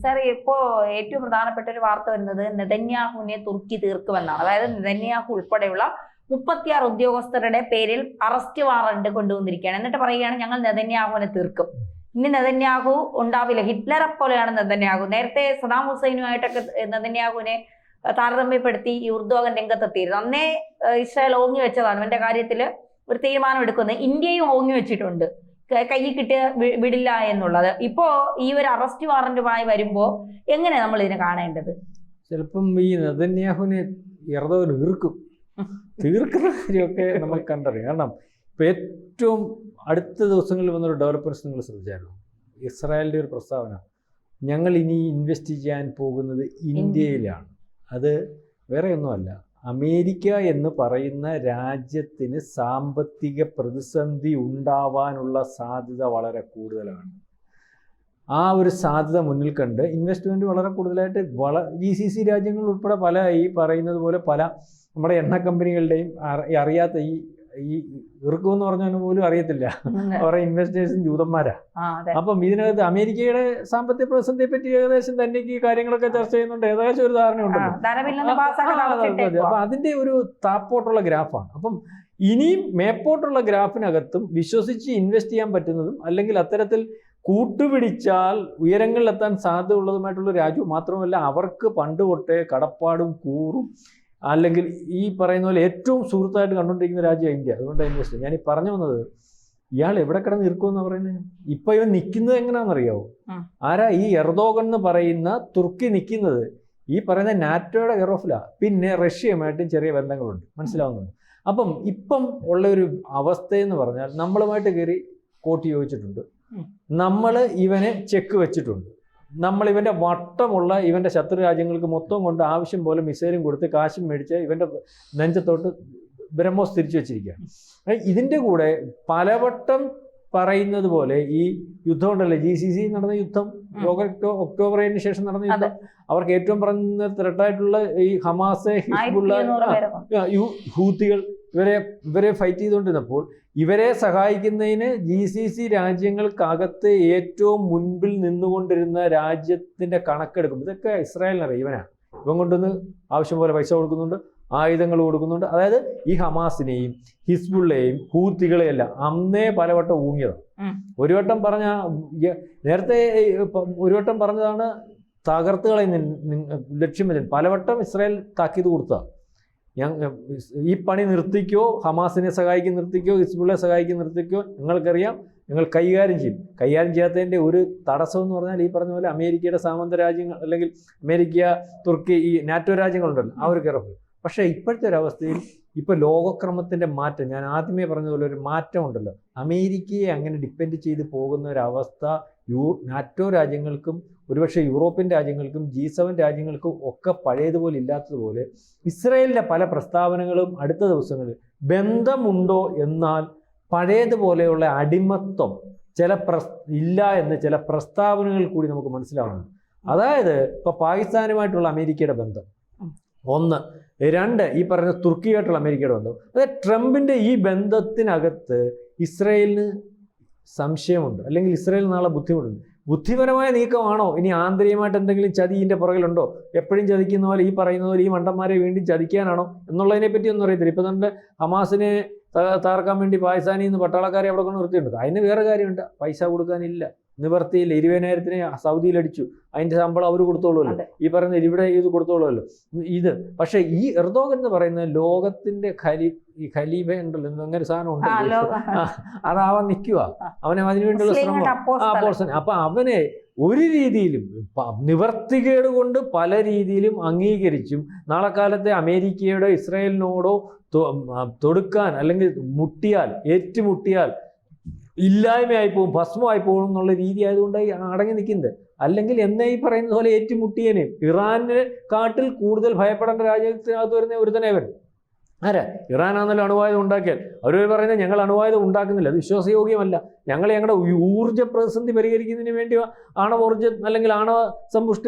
Sir, ഇപ്പോ ഏറ്റവും പ്രധാനപ്പെട്ട ഒരു വാർത്ത വരുന്നത് നെതന്യാഹുവിനെ തുർക്കി തീർക്കുമെന്നാണ്. അതായത് നെതന്യാഹു ഉൾപ്പെടെയുള്ള 36 ഉദ്യോഗസ്ഥരുടെ പേരിൽ അറസ്റ്റ് വാറണ്ട് കൊണ്ടുവന്നിരിക്കുകയാണ്. എന്നിട്ട് പറയുകയാണ് ഞങ്ങൾ നെതന്യാഹുവിനെ തീർക്കും. ഇനി നെതന്യാഹു ഉണ്ടാവില്ല, ഹിറ്റ്ലറെ പോലെയാണ് നെതന്യാഹു. നേരത്തെ സദാം ഹുസൈനുമായിട്ടൊക്കെ നെതന്യാഹുവിനെ താരതമ്യപ്പെടുത്തി യുർദോഗൻ രംഗത്തെത്തിയിരുന്നു. അന്നേ ഇസ്രായേൽ ഓങ്ങി വെച്ചതാണ് ഇവന്റെ കാര്യത്തിൽ ഒരു തീരുമാനം എടുക്കുന്നത്. ഇന്ത്യയും ഓങ്ങി വെച്ചിട്ടുണ്ട്, കയ്യിൽ കിട്ടിയ വിടില്ല എന്നുള്ളത്. ഇപ്പോ ഈ ഒരു അറസ്റ്റ് വാറന്റുമായി വരുമ്പോ എങ്ങനെ നമ്മൾ ഇതിനെ കാണേണ്ടത്? ചിലപ്പം ഈ നെതന്യാഹുവിനെ എർദോഗൻ തീർക്കുന്ന കാര്യമൊക്കെ നമ്മൾ കണ്ടറിയാം. കാരണം ഇപ്പൊ ഏറ്റവും അടുത്ത ദിവസങ്ങളിൽ വന്നൊരു ഡെവലപ്മെന്റ്സ് നിങ്ങൾ ശ്രദ്ധിച്ചായിരുന്നു. ഇസ്രായേലിന്റെ ഒരു പ്രസ്താവന, ഞങ്ങൾ ഇനി ഇൻവെസ്റ്റ് ചെയ്യാൻ പോകുന്നത് ഇന്ത്യയിലാണ്. അത് വേറെ ഒന്നുമല്ല, അമേരിക്ക എന്ന് പറയുന്ന രാജ്യത്തിന് സാമ്പത്തിക പ്രതിസന്ധി ഉണ്ടാവാനുള്ള സാധ്യത വളരെ കൂടുതലാണ്. ആ ഒരു സാധ്യത മുന്നിൽ കണ്ട് ഇൻവെസ്റ്റ്മെൻറ്റ് വളരെ കൂടുതലായിട്ട് GCC രാജ്യങ്ങൾ ഉൾപ്പെടെ പല ഈ പറയുന്നത് പോലെ പല നമ്മുടെ എണ്ണ കമ്പനികളുടെയും അറിയാത്ത ഈ ഇറുക്കുമെന്ന് പറഞ്ഞാൽ പോലും അറിയത്തില്ല, അവരുടെ ഇൻവെസ്റ്റേഴ്സും ജൂതന്മാരാ. അപ്പം ഇതിനകത്ത് അമേരിക്കയുടെ സാമ്പത്തിക പ്രതിസന്ധിയെ പറ്റി ഏകദേശം തന്നെ ഈ കാര്യങ്ങളൊക്കെ ചർച്ച ചെയ്യുന്നുണ്ട്, ഏകദേശം ഒരു ധാരണ ഉണ്ടല്ലോ. അപ്പൊ അതിന്റെ ഒരു താപ്പോട്ടുള്ള ഗ്രാഫാണ്. അപ്പം ഇനിയും മേപ്പോട്ടുള്ള ഗ്രാഫിനകത്തും വിശ്വസിച്ച് ഇൻവെസ്റ്റ് ചെയ്യാൻ പറ്റുന്നതും അല്ലെങ്കിൽ അത്തരത്തിൽ കൂട്ടുപിടിച്ചാൽ ഉയരങ്ങളിലെത്താൻ സാധ്യത ഉള്ളതുമായിട്ടുള്ള രാജ്യം മാത്രമല്ല, അവർക്ക് പണ്ട് തൊട്ടേ കടപ്പാടും കൂറും അല്ലെങ്കിൽ ഈ പറയുന്ന പോലെ ഏറ്റവും സുഹൃത്തായിട്ട് കണ്ടുകൊണ്ടിരിക്കുന്ന രാജ്യമാണ് ഇന്ത്യ. അതുകൊണ്ടാണ് ഇൻവെസ്റ്റ്. ഞാൻ ഈ പറഞ്ഞു വന്നത്, ഇയാൾ എവിടെ കിടന്ന് നിൽക്കുമെന്ന് പറയുന്നത്. ഇപ്പൊ ഇവൻ നിൽക്കുന്നത് എങ്ങനെയാണെന്നറിയാവോ? ആരാ? ഈ എർദോഗൻ എന്ന് പറയുന്ന തുർക്കി നിൽക്കുന്നത് ഈ പറയുന്ന നാറ്റോയുടെ കെയറോഫിലാണ്. പിന്നെ റഷ്യയുമായിട്ടും ചെറിയ ബന്ധങ്ങളുണ്ട്, മനസ്സിലാവുന്നുണ്ട്. അപ്പം ഇപ്പം ഉള്ള ഒരു അവസ്ഥയെന്ന് പറഞ്ഞാൽ, നമ്മളുമായിട്ട് കയറി കോട്ടി ചോദിച്ചിട്ടുണ്ട്, നമ്മൾ ഇവനെ ചെക്ക് വെച്ചിട്ടുണ്ട്, നമ്മൾ ഇവൻ്റെ വട്ടമുള്ള ഇവൻ്റെ ശത്രു രാജ്യങ്ങൾക്ക് മൊത്തം കൊണ്ട് ആവശ്യം പോലെ മിസൈലും കൊടുത്ത് കാശും മേടിച്ച് ഇവൻ്റെ നെഞ്ചത്തോട്ട് ബ്രഹ്മോസ് തിരിച്ചു വെച്ചിരിക്കുകയാണ്. ഇതിൻ്റെ കൂടെ പലവട്ടം പറയുന്നത് പോലെ ഈ യുദ്ധം ഉണ്ടല്ലോ, GCC നടന്ന യുദ്ധം, ഒക്ടോബർ 7 ശേഷം നടന്ന യുദ്ധം, അവർക്ക് ഏറ്റവും പറഞ്ഞ ത്രെട്ടായിട്ടുള്ള ഈ ഹമാസ്, ഹിസ്ബുള്ള, ഹൂത്തികൾ ഇവരെ ഫൈറ്റ് ചെയ്തുകൊണ്ടിരുന്നപ്പോൾ ഇവരെ സഹായിക്കുന്നതിന് GCC രാജ്യങ്ങൾക്കകത്ത് ഏറ്റവും മുൻപിൽ നിന്നുകൊണ്ടിരുന്ന രാജ്യത്തിന്റെ കണക്കെടുക്കും. ഇതൊക്കെ ഇസ്രായേലിനറിയാം. ഇവൻ കൊണ്ടുവന്ന് ആവശ്യം പോലെ പൈസ കൊടുക്കുന്നുണ്ട്, ആയുധങ്ങൾ കൊടുക്കുന്നുണ്ട്. അതായത് ഈ ഹമാസിനെയും ഹിസ്ബുള്ളയെയും ഹൂത്തികളെയും എല്ലാം അന്നേ പലവട്ടം ഊങ്ങിയതാണ്. ഒരു വട്ടം പറഞ്ഞ നേരത്തെ ഒരു വട്ടം പറഞ്ഞതാണ് തകർത്തുകളെ ലക്ഷ്യം വെച്ചത്. പലവട്ടം ഇസ്രായേൽ താക്കീത് കൊടുത്തതാണ്, ഈ പണി നിർത്തിക്കോ, ഹമാസിനെ സഹായിക്കും നിർത്തിക്കോ, ഹിസ്ബുള്ളയെ സഹായിക്കും നിർത്തിക്കോ, ഞങ്ങൾക്കറിയാം, ഞങ്ങൾ കൈകാര്യം ചെയ്യും. കൈകാര്യം ചെയ്യാത്തതിൻ്റെ ഒരു തടസ്സം എന്ന് പറഞ്ഞാൽ ഈ പറഞ്ഞ പോലെ അമേരിക്കയുടെ സാമന്ത രാജ്യങ്ങൾ അല്ലെങ്കിൽ അമേരിക്ക, തുർക്കി, ഈ നാറ്റോ രാജ്യങ്ങളുണ്ടല്ലോ, ആ ഒരു കെയറോഫ്. പക്ഷേ ഇപ്പോഴത്തെ ഒരു അവസ്ഥയിൽ ഇപ്പോൾ ലോകക്രമത്തിൻ്റെ മാറ്റം, ഞാൻ ആദ്യമേ പറഞ്ഞതുപോലെ ഒരു മാറ്റം ഉണ്ടല്ലോ. അമേരിക്കയെ അങ്ങനെ ഡിപ്പെൻഡ് ചെയ്ത് പോകുന്ന ഒരവസ്ഥ നാറ്റോ രാജ്യങ്ങൾക്കും ഒരുപക്ഷെ യൂറോപ്യൻ രാജ്യങ്ങൾക്കും G7 രാജ്യങ്ങൾക്കും ഒക്കെ പഴയതുപോലെ ഇല്ലാത്തതുപോലെ ഇസ്രായേലിൻ്റെ പല പ്രസ്താവനകളും അടുത്ത ദിവസങ്ങളിൽ ബന്ധമുണ്ടോ എന്നാൽ പഴയതുപോലെയുള്ള അടിമത്വം ഇല്ല എന്ന് ചില പ്രസ്താവനകൾ കൂടി നമുക്ക് മനസ്സിലാവുന്നുണ്ട്. അതായത് ഇപ്പോൾ പാകിസ്ഥാനുമായിട്ടുള്ള അമേരിക്കയുടെ ബന്ധം 1, 2 ഈ പറഞ്ഞ തുർക്കിയായിട്ടുള്ള അമേരിക്കയുടെ ബന്ധം. അതായത് ട്രംപിൻ്റെ ഈ ബന്ധത്തിനകത്ത് ഇസ്രായേലിന് സംശയമുണ്ട്, അല്ലെങ്കിൽ ഇസ്രായേൽ നാളെ ബുദ്ധിമുട്ടുണ്ട്. ബുദ്ധിപരമായ നീക്കമാണോ, ഇനി ആന്തരികമായിട്ട് എന്തെങ്കിലും ചതി ഇതിൻ്റെ പുറകിലുണ്ടോ, എപ്പോഴും ചതിക്കുന്ന പോലെ ഈ പറയുന്ന പോലെ ഈ മണ്ടന്മാരെ വീണ്ടും ചതിക്കാനാണോ എന്നുള്ളതിനെ പറ്റി ഒന്നും അറിയത്തില്ല. ഇപ്പം നമ്മുടെ ഹമാസിനെ തകർക്കാൻ വേണ്ടി പാകിസ്ഥാനിൽ നിന്ന് പട്ടാളക്കാരെ അവിടെ കൊണ്ട് നിർത്തിയിട്ടുണ്ട്. അതിന് വേറെ കാര്യമുണ്ട്, പൈസ കൊടുക്കാനില്ല, നിവർത്തിയില്ല. 20,000-ന് സൗദിയിൽ അടിച്ചു, അതിൻ്റെ ശമ്പളം അവർ കൊടുത്തോളുമല്ലോ, ഈ പറയുന്ന ഇവിടെ ഇത് കൊടുത്തോളുമല്ലോ. ഇത് പക്ഷേ ഈ എർദോഗൻ എന്ന് പറയുന്ന ലോകത്തിന്റെ ഖലീഫ ഉണ്ടല്ലോ, അങ്ങനെ സാധനം ഉണ്ടല്ലോ, അതാവാൻ നിൽക്കുക. അവനെ അതിനുവേണ്ടിയുള്ള ശ്രമം. അപ്പൊ അവനെ ഒരു രീതിയിലും നിവർത്തികേട് കൊണ്ട് പല രീതിയിലും അംഗീകരിച്ചും നാളെ കാലത്തെ അമേരിക്കയോടോ ഇസ്രായേലിനോടോ തൊടുക്കാൻ അല്ലെങ്കിൽ ഏറ്റുമുട്ടിയാൽ ഇല്ലായ്മയായി പോകും, ഭസ്മമായി പോകും എന്നുള്ള രീതി ആയതുകൊണ്ട് അടങ്ങി നിൽക്കുന്നത്. അല്ലെങ്കിൽ എന്നേ ഈ പറയുന്ന പോലെ ഏറ്റുമുട്ടിയനെ ഇറാനെ കാട്ടിൽ കൂടുതൽ ഭയപ്പെടേണ്ട രാജ്യത്തിനകത്ത് വരുന്ന ഒരുത്തനേവൻ ആരാ? ഇറാനാണെന്നല്ലോ അണുവായുധം ഉണ്ടാക്കിയാൽ. അവർ പറയുന്നത് ഞങ്ങൾ അണുവായുധം ഉണ്ടാക്കുന്നില്ല, അത് വിശ്വാസയോഗ്യമല്ല, ഞങ്ങൾ ഞങ്ങളുടെ ഊർജ്ജ പ്രതിസന്ധി പരിഹരിക്കുന്നതിന് വേണ്ടി ആണവോർജ്ജം അല്ലെങ്കിൽ ആണവ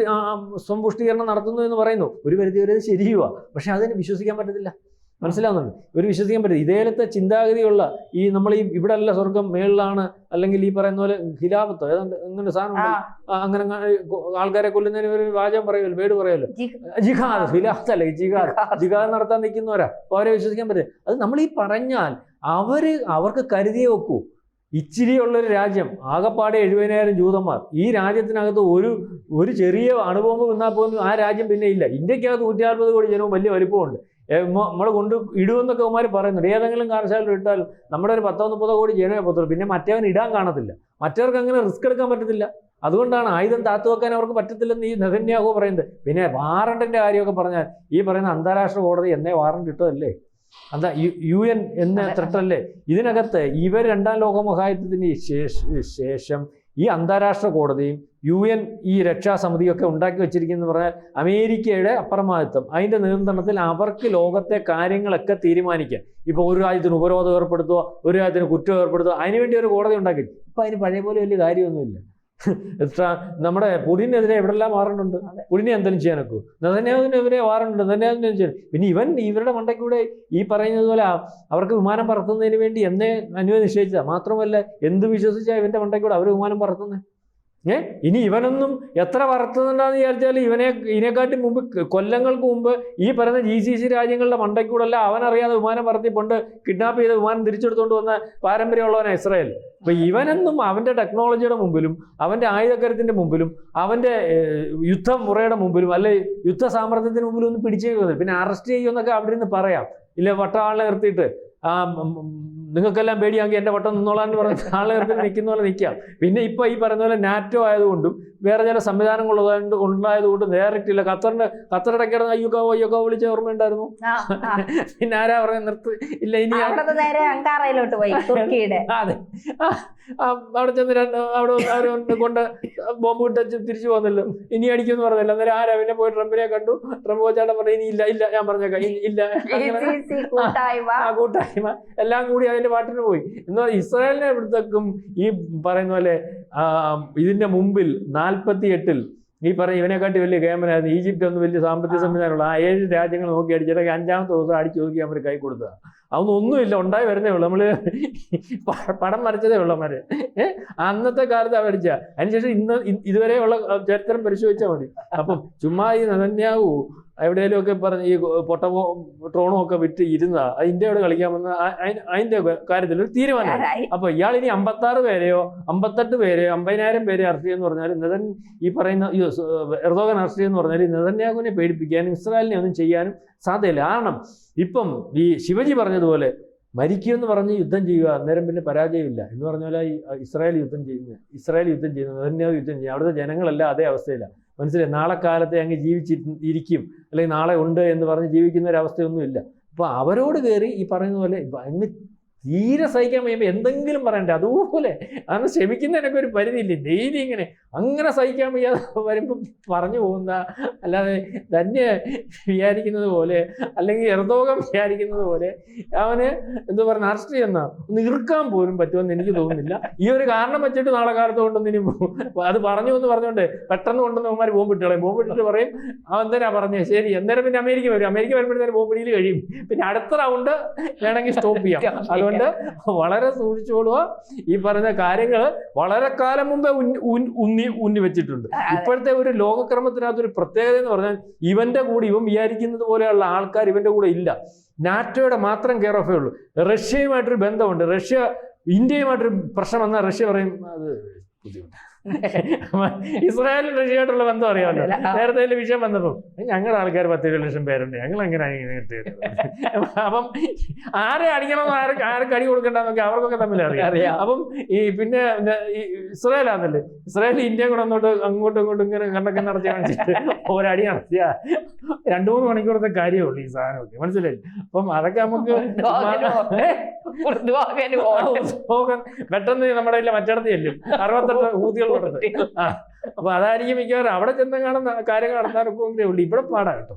സമ്പുഷ്ടീകരണം നടത്തുന്നു എന്ന് പറയുന്നു. ഒരു പരിധി വരെ ശരിയുവാ, പക്ഷെ അതിന് വിശ്വസിക്കാൻ പറ്റത്തില്ല. മനസ്സിലാവുന്നുണ്ട്. ഒരു വിശ്വസിക്കാൻ പറ്റും. ഇതേലത്തെ ചിന്താഗതിയുള്ള ഈ നമ്മൾ ഈ ഇവിടെ അല്ല സ്വർഗം മേളിലാണ്, അല്ലെങ്കിൽ ഈ പറയുന്ന പോലെ ഖിലാഫത്തോ ഏതാണ്ട് അങ്ങനെ സാധനം അങ്ങനെ ആൾക്കാരെ കൊല്ലുന്നതിന് ഒരു വാചകം പറയുമല്ലോ, വേട് പറയുമല്ലോ, ജിഹാദ്. ഖിലാഫത്തല്ല, ജിഹാദ് നടത്താൻ നിൽക്കുന്നവരാ. അപ്പോൾ അവരെ വിശ്വസിക്കാൻ പറ്റില്ല. അത് നമ്മൾ ഈ പറഞ്ഞാൽ അവർക്ക് കരുതിയേ വെക്കൂ. ഇച്ചിരിയുള്ളൊരു രാജ്യം, ആകപ്പാടെ 70,000 ജൂതന്മാർ. ഈ രാജ്യത്തിനകത്ത് ഒരു ചെറിയ അണുബോംബ് വന്നാൽ പോലും ആ രാജ്യം പിന്നെ ഇല്ല. ഇന്ത്യക്കകത്ത് 140 കോടി ജനവും വലിയ വലിപ്പമുണ്ട്. നമ്മൾ കൊണ്ട് ഇടുമെന്നൊക്കെ അവന്മാർ പറയുന്നുണ്ട്. ഏതെങ്കിലും കാരണശാല ഇട്ടാലും നമ്മുടെ ഒരു 10-30 കോടി ജനമേ പറ്റുള്ളൂ. പിന്നെ മറ്റവൻ ഇടാൻ കാണത്തില്ല. മറ്റവർക്ക് അങ്ങനെ റിസ്ക് എടുക്കാൻ പറ്റത്തില്ല. അതുകൊണ്ടാണ് ആയുധം താത്തു വെക്കാൻ അവർക്ക് പറ്റത്തില്ലെന്ന് ഈ നെതന്യാഹു പറയുന്നത്. പിന്നെ വാറണ്ടിന്റെ കാര്യമൊക്കെ പറഞ്ഞാൽ ഈ പറയുന്ന അന്താരാഷ്ട്ര കോടതി എന്നേ വാറണ്ട് ഇട്ടതല്ലേ, എന്താ UN എന്ന ത്രട്ടല്ലേ. ഇതിനകത്ത് ഇവർ 2ാം ലോകമഹായുദ്ധത്തിന് ശേഷം ഈ അന്താരാഷ്ട്ര കോടതിയും UN ഈ രക്ഷാസമിതിയൊക്കെ ഉണ്ടാക്കി വെച്ചിരിക്കുന്നത് പറഞ്ഞാൽ അമേരിക്കയുടെ അപ്രമാദിത്വം, അതിൻ്റെ നിയന്ത്രണത്തിൽ അവർക്ക് ലോകത്തെ കാര്യങ്ങളൊക്കെ തീരുമാനിക്കാം. ഇപ്പോൾ ഒരു രാജ്യത്തിന് ഉപരോധം ഏർപ്പെടുത്തുക, ഒരു രാജ്യത്തിന് കുറ്റം ഏർപ്പെടുത്തുക, അതിനുവേണ്ടി ഒരു കോടതി ഉണ്ടാക്കി. ഇപ്പം അതിന് പഴയ പോലെ വലിയ കാര്യമൊന്നുമില്ല. നമ്മുടെ പുടിനെതിരെ എവിടെല്ലാം വാറണ്ടുണ്ട്. പുടിനെ എന്തെങ്കിലും ചെയ്യാനൊക്കെ നെതന്യാഹുവിനെതിരെ വാറണ്ടുണ്ട്. നെതന്യാഹുവിനെ ചെയ്യാൻ പിന്നെ ഇവരുടെ മണ്ടയ്ക്കൂടെ ഈ പറയുന്നത് പോലെ അവർക്ക് വിമാനം പറത്തുന്നതിന് വേണ്ടി എന്നേ അനുമതി നിശ്ചയിച്ചതാണ്. മാത്രമല്ല എന്ത് വിശ്വസിച്ചാൽ ഇവൻ്റെ മണ്ടയ്ക്കൂടെ അവർ വിമാനം പറത്തുന്നത്. ഇനി ഇവനൊന്നും എത്ര പറത്തുന്നുണ്ടാന്ന് വിചാരിച്ചാൽ ഇതിനെക്കാട്ടി മുമ്പ് കൊല്ലങ്ങൾക്ക് മുമ്പ് ഈ പറയുന്ന GCC രാജ്യങ്ങളുടെ മണ്ടയ്ക്കൂടല്ല അവനറിയാതെ വിമാനം പറത്തിക്കൊണ്ട് കിഡ്നാപ്പ് ചെയ്ത വിമാനം തിരിച്ചെടുത്തുകൊണ്ട് വന്ന പാരമ്പര്യമുള്ളവനാണ് ഇസ്രായേൽ. അപ്പം ഇവനെന്നും അവൻ്റെ ടെക്നോളജിയുടെ മുമ്പിലും അവൻ്റെ ആയുധക്കരത്തിൻ്റെ മുമ്പിലും അവൻ്റെ യുദ്ധമുറയുടെ മുമ്പിലും അല്ലെ യുദ്ധ സാമർത്ഥ്യത്തിന് മുമ്പിലും ഒന്നും പിടിച്ചേക്കുന്നത്. പിന്നെ അറസ്റ്റ് ചെയ്യുമെന്നൊക്കെ അവിടെ നിന്ന് പറയാം. ഇല്ല വട്ട നിർത്തിയിട്ട് നിങ്ങൾക്കെല്ലാം പേടിയാണെങ്കിൽ എൻ്റെ വട്ടം നിന്നോളാന്ന് പറഞ്ഞ് ആളെ നിർത്തി നിൽക്കുന്ന പോലെ നിൽക്കാം. പിന്നെ ഇപ്പോൾ ഈ പറയുന്ന പോലെ നാറ്റോ ആയതുകൊണ്ടും വേറെ ചില സംവിധാനങ്ങൾ ഉണ്ടായതുകൊണ്ട് ഡയറക്റ്റ് ഇല്ല. ഖത്തറിടയ്ക്കിടന്ന് അയ്യോ വിളിച്ച ഓർമ്മയുണ്ടായിരുന്നു. പിന്നെ ആരാ പറയുന്നത് നിർത്ത് ഇല്ല ഇനി അങ്കാറയിലോട്ട് പോയി തുർക്കിയുടെ. അതെ, അവിടെ ചെന്ന് അവർ കൊണ്ട് ബോംബ് വിട്ടച്ച് തിരിച്ചു പോകുന്നല്ലോ. ഇനി അടിക്കുമെന്ന് പറഞ്ഞല്ലോ. അന്നേരം ആരാ പിന്നെ പോയി ട്രംപിനെ കണ്ടു. ട്രംപ് വെച്ചാണ്ട് പറഞ്ഞു ഇനി ഇല്ല ഞാൻ പറഞ്ഞേക്കാം ഇല്ല. കൂട്ടായ്മ എല്ലാം കൂടി അതിന്റെ പാട്ടിന് പോയി. എന്നാൽ ഇസ്രായേലിനെ ഇവിടത്തേക്കും ഈ പറയുന്ന പോലെ ഇതിന്റെ മുമ്പിൽ 48-ൽ ഈ പറഞ്ഞ ഇവനെക്കാട്ടി വലിയ ക്യാമറായിരുന്നു. ഈജിപ്റ്റ് ഒന്നും വലിയ സാമ്പത്തിക സംവിധാനമുള്ള 7 രാജ്യങ്ങൾ നോക്കി അടിച്ചിട്ട് 5ാമത്തെ ദിവസം അടിച്ചു നോക്കി അവർ കൈ കൊടുത്തതാണ്. അതൊന്നും ഒന്നുമില്ല, ഉണ്ടായി വരുന്നേ ഉള്ളൂ. നമ്മൾ പടം വരച്ചതേ ഉള്ളൂ അവന്മാര്. അന്നത്തെ കാലത്ത് അവരടിച്ച അതിനുശേഷം ഇതുവരെയുള്ള ചരിത്രം പരിശോധിച്ചാൽ മതി. അപ്പം ചുമ്മാ ഈ നെതന്യാഹു എവിടെയെങ്കിലും ഒക്കെ പറഞ്ഞ് ഈ ട്രോണും ഒക്കെ വിറ്റ് ഇരുന്നതാ ഇന്ത്യയോട് കളിക്കാമെന്ന് അതിന്റെ കാര്യത്തിൽ ഒരു തീരുമാനമായി. അപ്പൊ ഇയാൾ ഇനി 56 പേരെയോ 58 പേരെയോ 50,000 പേരെ അറസ്റ്റ് ചെയ്യുമെന്ന് പറഞ്ഞാൽ ഈ പറയുന്ന എർദോഗൻ അറസ്റ്റ് ചെയ്യുമെന്ന് പറഞ്ഞാൽ നെതന്യാഹുവിനെ പേടിപ്പിക്കാനും ഇസ്രായേലിനെ ഒന്നും ചെയ്യാനും സാധ്യതയില്ല. കാരണം ഇപ്പം ഈ ശിവജി പറഞ്ഞതുപോലെ മരിക്കുമെന്ന് പറഞ്ഞ് യുദ്ധം ചെയ്യുക, അന്നേരം പിന്നെ പരാജയമില്ല എന്ന് പറഞ്ഞ പോലെ ഇസ്രായേൽ യുദ്ധം ചെയ്യുന്നു, നെതന്യാഹു യുദ്ധം ചെയ്യും. അവിടുത്തെ ജനങ്ങളെല്ലാം അതേ അവസ്ഥയിലാണ്. മനസ്സിലായി, നാളെ കാലത്തെ അങ്ങ് ജീവിച്ചിരിക്കും അല്ലെങ്കിൽ നാളെ ഉണ്ട് എന്ന് പറഞ്ഞ് ജീവിക്കുന്ന ഒരവസ്ഥയൊന്നുമില്ല. അപ്പോൾ അവരോട് കയറി ഈ പറയുന്ന പോലെ അങ്ങ് തീരെ സഹിക്കാൻ വയ്യുമ്പോൾ എന്തെങ്കിലും പറയണ്ടേ. അതുപോലെ അന്ന് ക്ഷമിക്കുന്നതിനൊക്കെ ഒരു പരിധിയില്ലേ. ഡെയിലി ഇങ്ങനെ അങ്ങനെ സഹിക്കാൻ വയ്യാതെ വരുമ്പം പറഞ്ഞു പോകുന്ന, അല്ലാതെ തന്നെ വിചാരിക്കുന്നത് പോലെ അല്ലെങ്കിൽ എർദോഗൻ വിചാരിക്കുന്നത് പോലെ അവന് എന്താ പറയുക അറസ്റ്റ് ചെയ്യുന്ന ഒന്ന് ഇറുക്കാൻ പോലും പറ്റുമെന്ന് എനിക്ക് തോന്നുന്നില്ല. ഈ ഒരു കാരണം വെച്ചിട്ട് നാളെ കാലത്ത് കൊണ്ടൊന്നും ഇനി അത് പറഞ്ഞു എന്ന് പറഞ്ഞുകൊണ്ട് പെട്ടെന്ന് കൊണ്ടുവന്ന് അവന്മാർ ബോംബിട്ടിട്ട് പറയും അവൻ തന്നെയാ പറഞ്ഞത് ശരി. അന്നേരം പിന്നെ അമേരിക്ക വരുമ്പോഴത്തേനും ബോംബിടിയിൽ കഴിയും. പിന്നെ അടുത്ത റൗണ്ട് വേണമെങ്കിൽ സ്റ്റോപ്പ് ചെയ്യാം. അതുകൊണ്ട് വളരെ സൂക്ഷിച്ചോളുക. ഈ പറഞ്ഞ കാര്യങ്ങൾ വളരെ കാലം മുമ്പേ ഉന്നി വെച്ചിട്ടുണ്ട്. ഇപ്പോഴത്തെ ഒരു ലോകക്രമത്തിനകത്തൊരു പ്രത്യേകത എന്ന് പറഞ്ഞാൽ ഇവന്റെ കൂടെ ഇവൻ വിചാരിക്കുന്നത് പോലെയുള്ള ആൾക്കാർ ഇവന്റെ കൂടെ ഇല്ല. നാറ്റോയുടെ മാത്രം കെയർ ഓഫേ ഉള്ളൂ. റഷ്യയുമായിട്ടൊരു ബന്ധമുണ്ട്. ഇന്ത്യയുമായിട്ടൊരു പ്രശ്നം വന്നാൽ റഷ്യ പറയും അത് ബുദ്ധിമുട്ട്. ഇസ്രായേലും റഷ്യയായിട്ടുള്ള ബന്ധം അറിയാമല്ലോ. നേരത്തെ വിഷയം വന്നപ്പോൾ ഞങ്ങളുടെ ആൾക്കാർ 10 ലക്ഷം പേരുണ്ട്, ഞങ്ങൾ എങ്ങനെ നേരിട്ട് അപ്പം ആരെ അടിക്കണമെന്ന് ആർക്ക് അടി കൊടുക്കണ്ടെന്നൊക്കെ അവർക്കൊക്കെ തമ്മിൽ അറിയാം. അപ്പം ഈ പിന്നെ ഇസ്രായേലാന്നല്ലേ, ഇസ്രായേൽ ഇന്ത്യ കൂടെ അങ്ങോട്ടും ഇങ്ങോട്ടും ഇങ്ങനെ കണ്ടൊക്കെ നടത്തി കാണിച്ചിട്ട് ഒരടി നടത്തിയ 2-3 മണിക്കൂറത്തെ കാര്യമുള്ളൂ ഈ സാധനമൊക്കെ. മനസ്സിലായി. അപ്പം അതൊക്കെ നമുക്ക് പെട്ടെന്ന് നമ്മുടെ മറ്റിടത്ത് ചെല്ലും 68 ഊതികൾ കൊടുത്ത്. അപ്പൊ അതായിരിക്കും മിക്കവാറും അവിടെ ചെന്ന് കാണുന്ന കാര്യങ്ങൾ നടത്താനൊക്കെ ഉള്ളൂ. ഇവിടെ പാടാ കേട്ടോ.